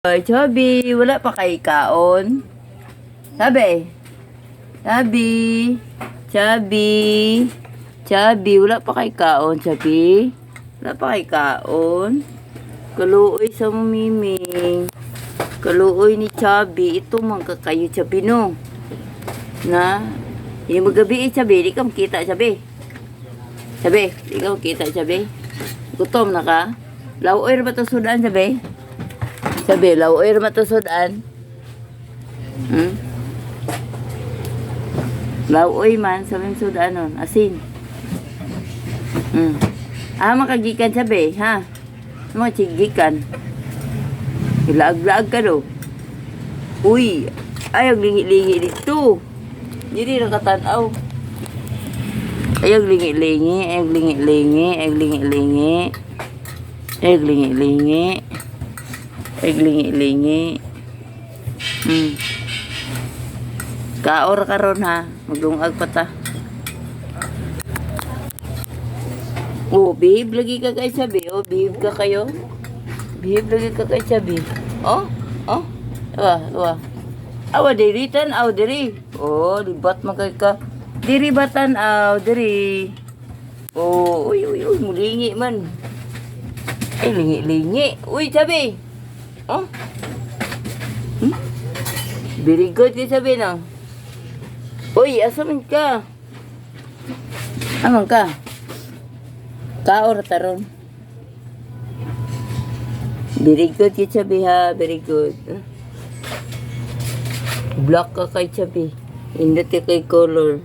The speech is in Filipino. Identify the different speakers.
Speaker 1: Ay, Chubby, wala pa kay kaon. Sabi. Chubby. Chubby. Chubby, wala pa kay kaon, Chubby. Wala pa kay kaon. Kaluoy sa mumiming. Kaluoy ni Chubby. Ito man kakayo, Chubby, no? Na? Yung magabi, Chubby. Di ka makita, Chubby. Chubby, di ka makita, Chubby. Gutom na ka? Lawoy ba ito sudan, Chubby? Sabi, lawoy naman ito sudan. Lawoy man, sabi sudan nun. Asin. Makagikan sabi, ha? Mga chigikan. Ilaag-laag ka do. Uy, ayag lingi-lingi dito. Hindi nakatanaw. Ayag lingi-lingi, ayag lingi-lingi, ayag lingi-lingi. Ayag lingi-lingi. Ay, lingi-lingi. Kaor ka ron, ha? Maglungag pa ta. Oh, babe, lagi ka kay sabi. Oh, babe ka kayo. Babe, lagi ka kay sabi. Oh, oh. Awa. Awa, diri tan, aw, diri. Oh, libat magkay ka. Diri batan, aw, diri. Oh, uy, mulingi man. Ay, lingi-lingi. Uy, sabi. Oh? Very good yung sabi na. Uy, asaman ka? Amang ka? Kaor taron. Very good yung sabi, ha. Very good. Black ka kay sabi. Hindi kay color.